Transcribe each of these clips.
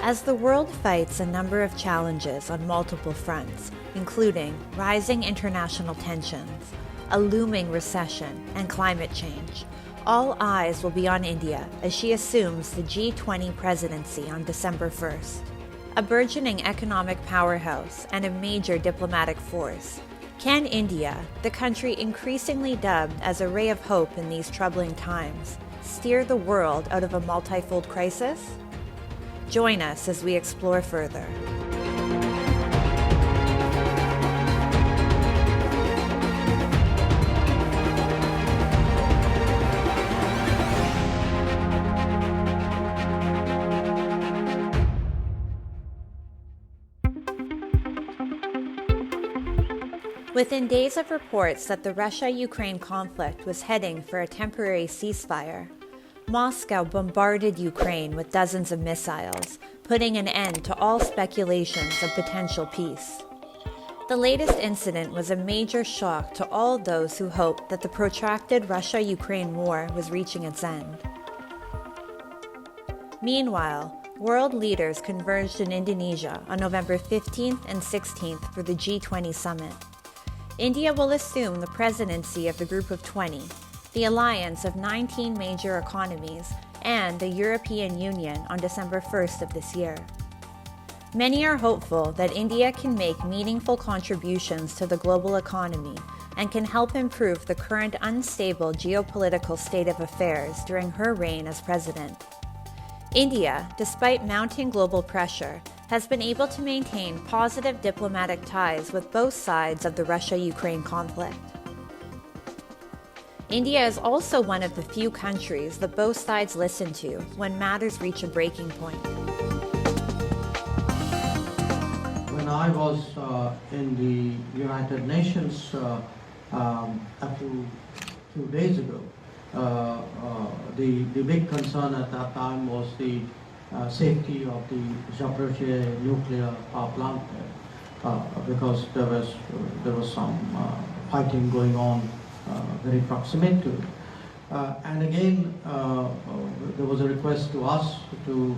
As the world fights a number of challenges on multiple fronts, including rising international tensions, a looming recession, and climate change, all eyes will be on India as she assumes the G20 presidency on December 1st. A burgeoning economic powerhouse and a major diplomatic force, can India, the country increasingly dubbed as a ray of hope in these troubling times, steer the world out of a multifold crisis? Join us as we explore further. Within days of reports that the Russia-Ukraine conflict was heading for a temporary ceasefire, Moscow bombarded Ukraine with dozens of missiles, putting an end to all speculations of potential peace. The latest incident was a major shock to all those who hoped that the protracted Russia-Ukraine war was reaching its end. Meanwhile, world leaders converged in Indonesia on November 15th and 16th for the G20 summit. India will assume the presidency of the Group of 20, the alliance of 19 major economies, and the European Union on December 1st of this year. Many are hopeful that India can make meaningful contributions to the global economy and can help improve the current unstable geopolitical state of affairs during her reign as president. India, despite mounting global pressure, has been able to maintain positive diplomatic ties with both sides of the Russia-Ukraine conflict. India is also one of the few countries that both sides listen to when matters reach a breaking point. When I was in the United Nations a few days ago, the big concern at that time was the safety of the Zaporizhzhia nuclear power plant because there was some fighting going on very proximate to it. And again, there was a request to us to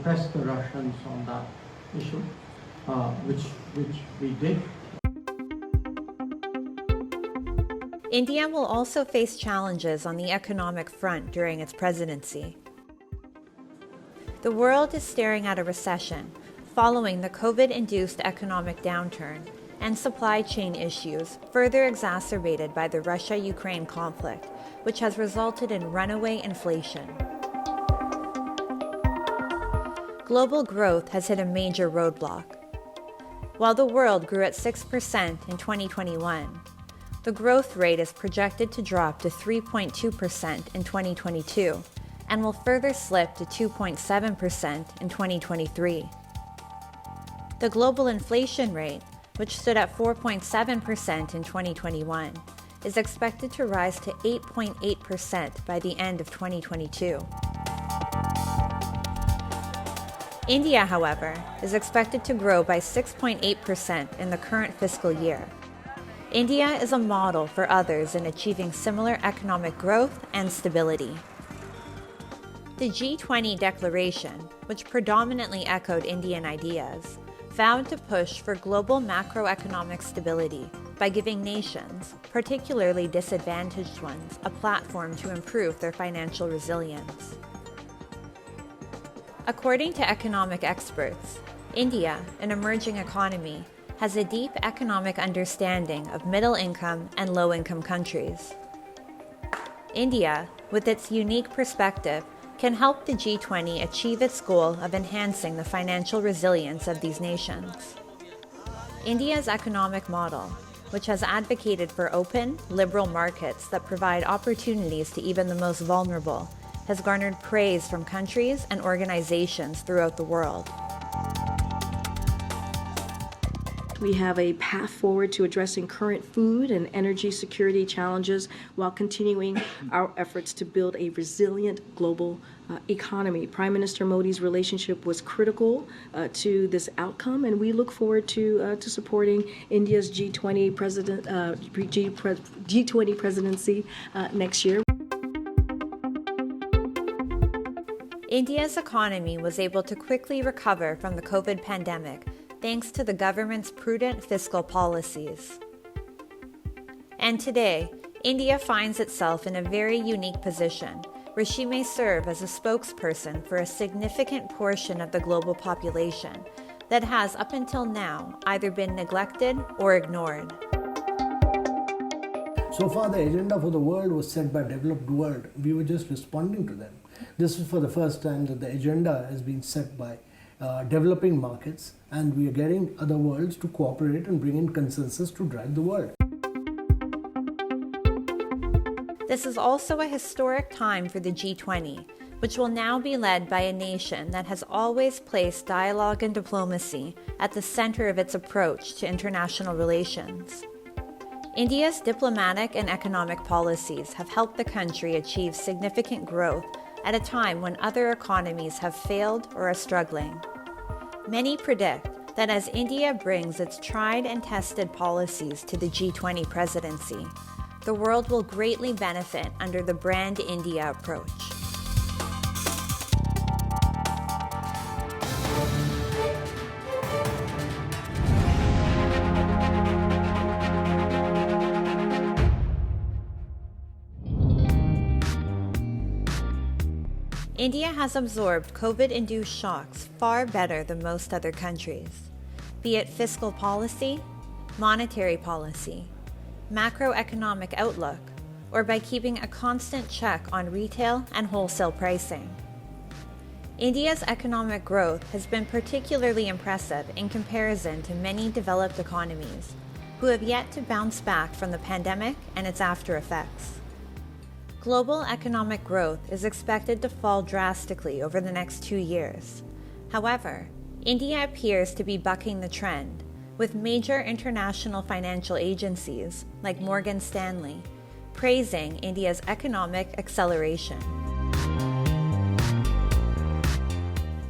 press the Russians on that issue, which we did. India will also face challenges on the economic front during its presidency. The world is staring at a recession following the Covid-induced economic downturn and supply chain issues further exacerbated by the Russia-Ukraine conflict, which has resulted in runaway inflation. Global growth has hit a major roadblock. While the world grew at 6% in 2021, the growth rate is projected to drop to 3.2% in 2022 and will further slip to 2.7% in 2023. The global inflation rate, which stood at 4.7% in 2021, is expected to rise to 8.8% by the end of 2022. India, however, is expected to grow by 6.8% in the current fiscal year. India is a model for others in achieving similar economic growth and stability. The G20 declaration, which predominantly echoed Indian ideas, vowed to push for global macroeconomic stability by giving nations, particularly disadvantaged ones, a platform to improve their financial resilience. According to economic experts, India, an emerging economy, has a deep economic understanding of middle-income and low-income countries. India, with its unique perspective, can help the G20 achieve its goal of enhancing the financial resilience of these nations. India's economic model, which has advocated for open, liberal markets that provide opportunities to even the most vulnerable, has garnered praise from countries and organizations throughout the world. We have a path forward to addressing current food and energy security challenges while continuing our efforts to build a resilient global economy. Prime Minister Modi's relationship was critical to this outcome, and we look forward to supporting India's G20 presidency next year. India's economy was able to quickly recover from the COVID pandemic thanks to the government's prudent fiscal policies. And today, India finds itself in a very unique position where she may serve as a spokesperson for a significant portion of the global population that has up until now either been neglected or ignored. So far, the agenda for the world was set by developed world. We were just responding to them. This is for the first time that the agenda has been set by developing markets, and we are getting other worlds to cooperate and bring in consensus to drive the world. This is also a historic time for the G20, which will now be led by a nation that has always placed dialogue and diplomacy at the center of its approach to international relations. India's diplomatic and economic policies have helped the country achieve significant growth at a time when other economies have failed or are struggling. Many predict that as India brings its tried and tested policies to the G20 presidency, the world will greatly benefit under the Brand India approach. India has absorbed COVID-induced shocks far better than most other countries, be it fiscal policy, monetary policy, macroeconomic outlook, or by keeping a constant check on retail and wholesale pricing. India's economic growth has been particularly impressive in comparison to many developed economies, who have yet to bounce back from the pandemic and its aftereffects. Global economic growth is expected to fall drastically over the next 2 years. However, India appears to be bucking the trend, with major international financial agencies like Morgan Stanley praising India's economic acceleration.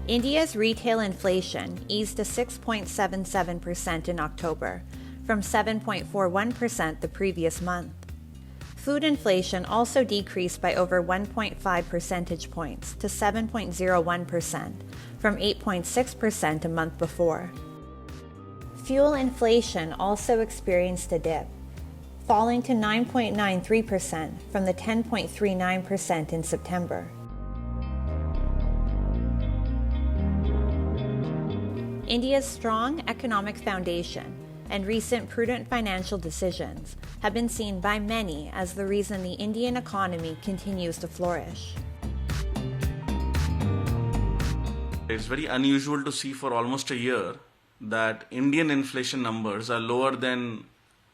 India's retail inflation eased to 6.77% in October, from 7.41% the previous month. Food inflation also decreased by over 1.5 percentage points to 7.01% from 8.6% a month before. Fuel inflation also experienced a dip, falling to 9.93% from the 10.39% in September. India's strong economic foundation and recent prudent financial decisions have been seen by many as the reason the Indian economy continues to flourish. It's very unusual to see for almost a year that Indian inflation numbers are lower than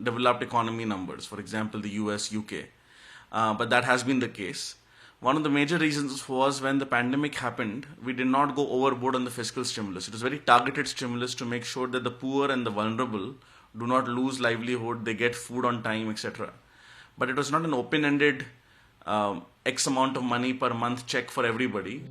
developed economy numbers, for example, the US, UK. But that has been the case. One of the major reasons was when the pandemic happened, we did not go overboard on the fiscal stimulus. It was very targeted stimulus to make sure that the poor and the vulnerable do not lose livelihood, they get food on time, etc. But it was not an open-ended X amount of money per month check for everybody.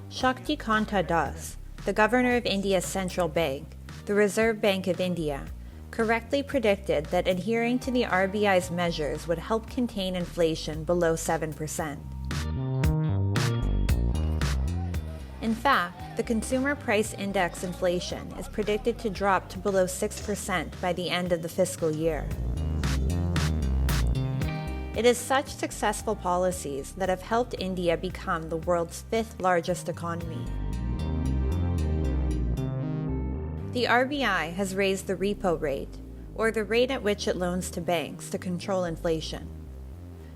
Shakti Kanta Das, the governor of India's central bank, the Reserve Bank of India, correctly predicted that adhering to the RBI's measures would help contain inflation below 7%. In fact, the Consumer Price Index inflation is predicted to drop to below 6% by the end of the fiscal year. It is such successful policies that have helped India become the world's 5th largest economy. The RBI has raised the repo rate, or the rate at which it loans to banks to control inflation.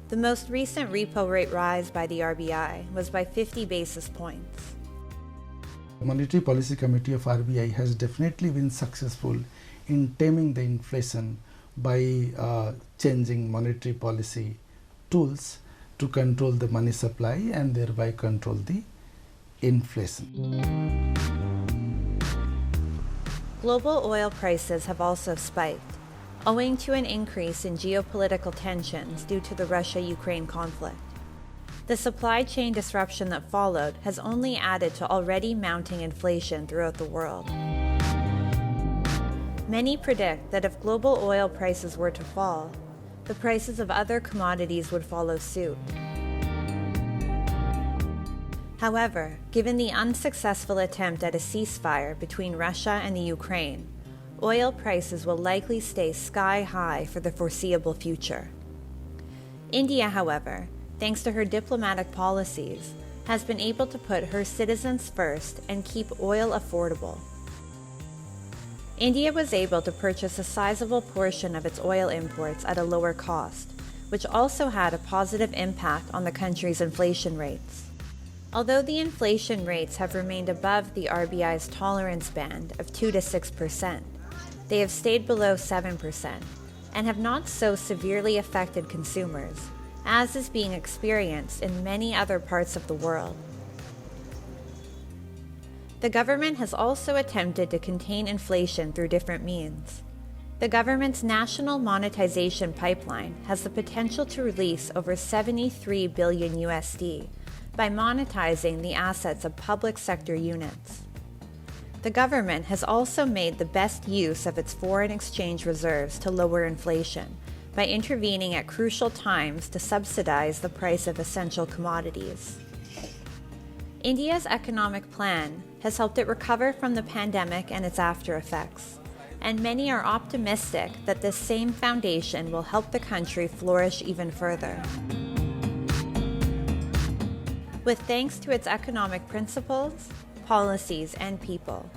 The most recent repo rate rise by the RBI was by 50 basis points. The Monetary Policy Committee of RBI has definitely been successful in taming the inflation by changing monetary policy tools to control the money supply and thereby control the inflation. Global oil prices have also spiked, owing to an increase in geopolitical tensions due to the Russia-Ukraine conflict. The supply chain disruption that followed has only added to already mounting inflation throughout the world. Many predict that if global oil prices were to fall, the prices of other commodities would follow suit. However, given the unsuccessful attempt at a ceasefire between Russia and the Ukraine, oil prices will likely stay sky high for the foreseeable future. India, however, thanks to her diplomatic policies, has been able to put her citizens first and keep oil affordable. India was able to purchase a sizable portion of its oil imports at a lower cost, which also had a positive impact on the country's inflation rates. Although the inflation rates have remained above the RBI's tolerance band of 2 to 6%, they have stayed below 7% and have not so severely affected consumers, as is being experienced in many other parts of the world. The government has also attempted to contain inflation through different means. The government's national monetization pipeline has the potential to release over $73 billion USD by monetizing the assets of public sector units. The government has also made the best use of its foreign exchange reserves to lower inflation by intervening at crucial times to subsidize the price of essential commodities. India's economic plan has helped it recover from the pandemic and its aftereffects, and many are optimistic that this same foundation will help the country flourish even further. With thanks to its economic principles, policies, and people,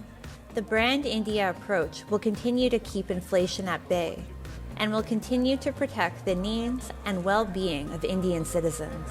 the Brand India approach will continue to keep inflation at bay and will continue to protect the needs and well-being of Indian citizens.